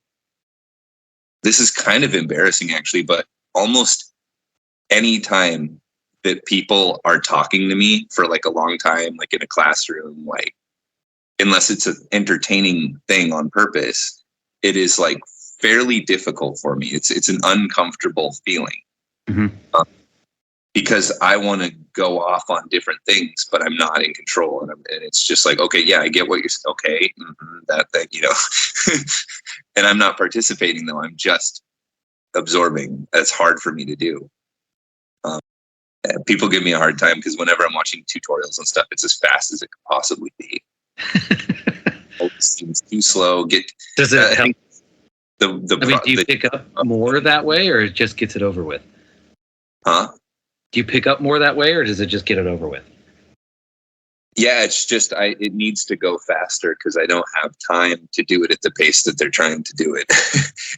this is kind of embarrassing actually, but almost any time that people are talking to me for like a long time, like in a classroom, like unless it's an entertaining thing on purpose, it is like fairly difficult for me. It's an uncomfortable feeling. Mm-hmm. Because I want to go off on different things, but I'm not in control. And it's just like, okay, yeah, I get what you're okay. That thing, and I'm not participating though. I'm just absorbing. That's hard for me to do. People give me a hard time because whenever I'm watching tutorials and stuff, it's as fast as it could possibly be. It seems too slow. Does it help? Do you pick up more that way, or it just gets it over with? Huh? Do you pick up more that way, or does it just get it over with? Yeah, it's just it needs to go faster because I don't have time to do it at the pace that they're trying to do it.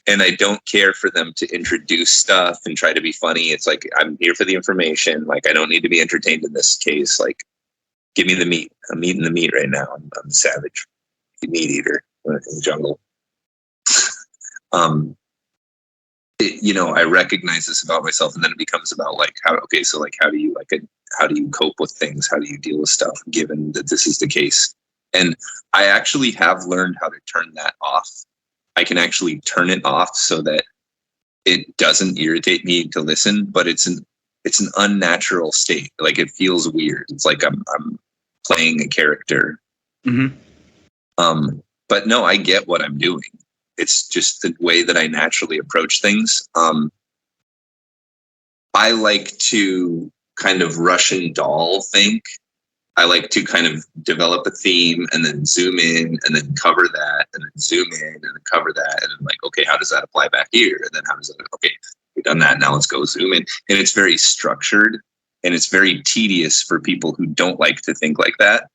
And I don't care for them to introduce stuff and try to be funny. It's like, I'm here for the information. Like, I don't need to be entertained in this case. Like, give me the meat. I'm eating the meat right now. I'm a savage. Meat eater in the jungle. I recognize this about myself, and then it becomes about like how do you cope with things? How do you deal with stuff given that this is the case? And I actually have learned how to turn that off. I can actually turn it off so that it doesn't irritate me to listen, but it's an unnatural state. Like it feels weird. It's like I'm playing a character. Mm-hmm. But no, I get what I'm doing. It's just the way that I naturally approach things. I like to kind of Russian doll think. I like to kind of develop a theme and then zoom in and then cover that and then zoom in and then cover that. And then like, okay, how does that apply back here? And then how does that, okay, we've done that. Now let's go zoom in. And it's very structured and it's very tedious for people who don't like to think like that.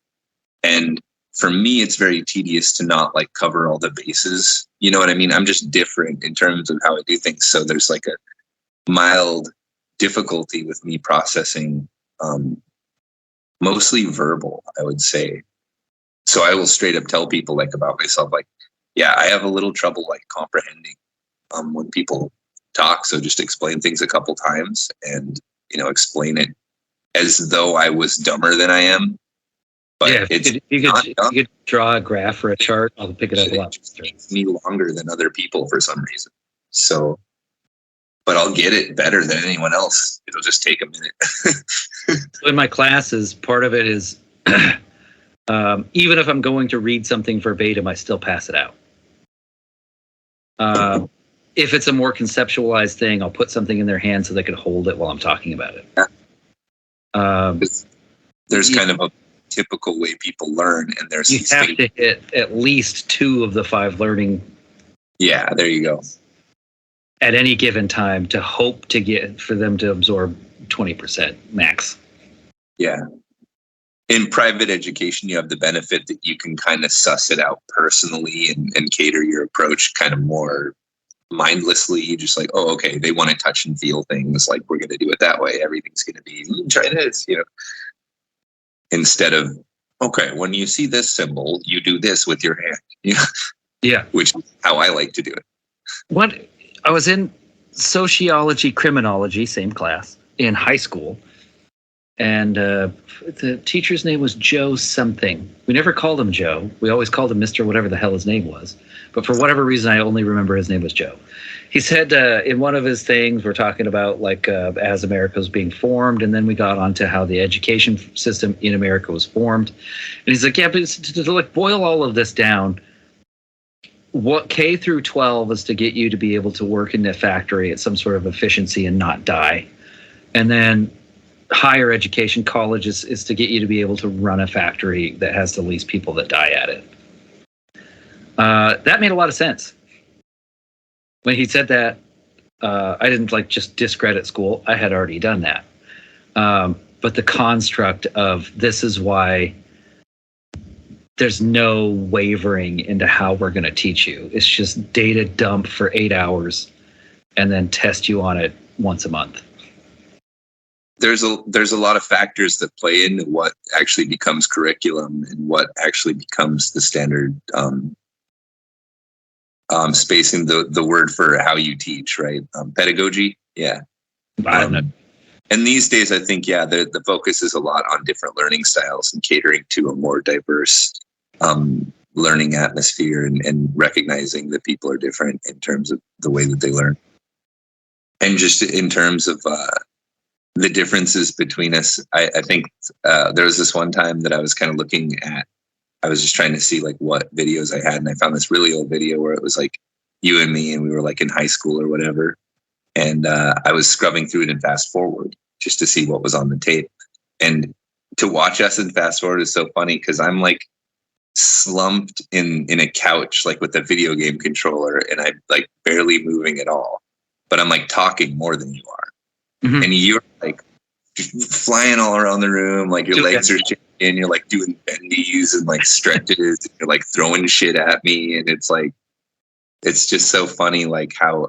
And for me, it's very tedious to not like cover all the bases. You know what I mean? I'm just different in terms of how I do things. So there's like a mild difficulty with me processing, mostly verbal, I would say. So I will straight up tell people like about myself, like, yeah, I have a little trouble like comprehending when people talk. So just explain things a couple times and, explain it as though I was dumber than I am. But yeah, if you could draw a graph or a chart, I'll pick it up a lot. It takes me longer than other people for some reason. So, but I'll get it better than anyone else. It'll just take a minute. So in my classes, part of it is Even if I'm going to read something verbatim, I still pass it out. If it's a more conceptualized thing, I'll put something in their hands so they can hold it while I'm talking about it. There's kind of a typical way people learn, and there's you have to hit at least 2 of the 5 learning. Yeah, there you go. At any given time to hope to get for them to absorb 20% max. Yeah. In private education, you have the benefit that you can kind of suss it out personally and cater your approach kind of more mindlessly. Just like, oh, okay, they want to touch and feel things. Like, we're going to do it that way. Everything's going to be, try this, instead of, okay, when you see this symbol, you do this with your hand. Yeah. Which is how I like to do it. I was in sociology, criminology, same class, in high school. And the teacher's name was Joe something. We never called him Joe. We always called him Mr. whatever the hell his name was. But for whatever reason, I only remember his name was Joe. He said in one of his things, we're talking about as America was being formed. And then we got onto how the education system in America was formed. And he's like, yeah, but to boil all of this down, what K through 12 is to get you to be able to work in a factory at some sort of efficiency and not die. And then higher education, college is to get you to be able to run a factory that has the least people that die at it. That made a lot of sense. When he said that, I didn't just discredit school. I had already done that. But the construct of this is why there's no wavering into how we're going to teach you. It's just data dump for 8 hours and then test you on it once a month. There's a lot of factors that play into what actually becomes curriculum and what actually becomes the standard spacing, the word for how you teach, right? Pedagogy. Yeah. I don't know. And these days, I think, the focus is a lot on different learning styles and catering to a more diverse learning atmosphere and recognizing that people are different in terms of the way that they learn. And just in terms of the differences between us, I think there was this one time that I was kind of looking at, I was just trying to see what videos I had. And I found this really old video where it was you and me, and we were in high school or whatever. And I was scrubbing through it in fast forward just to see what was on the tape. And to watch us in fast forward is so funny because I'm slumped in a couch, with a video game controller, and I'm barely moving at all. But I'm talking more than you are. Mm-hmm. And you're flying all around the room, your legs are shaking, and you're doing bendies and stretches, and you're throwing shit at me, and it's just so funny how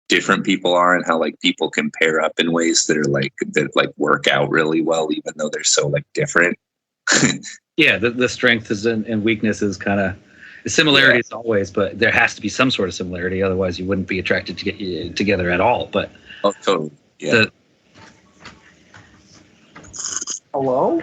different people are and how people can pair up in ways that are that work out really well, even though they're so different. Yeah, the strengths and weaknesses kind of similarities always, but there has to be some sort of similarity, otherwise you wouldn't be attracted to get you together at all. But totally. Yeah. Hello?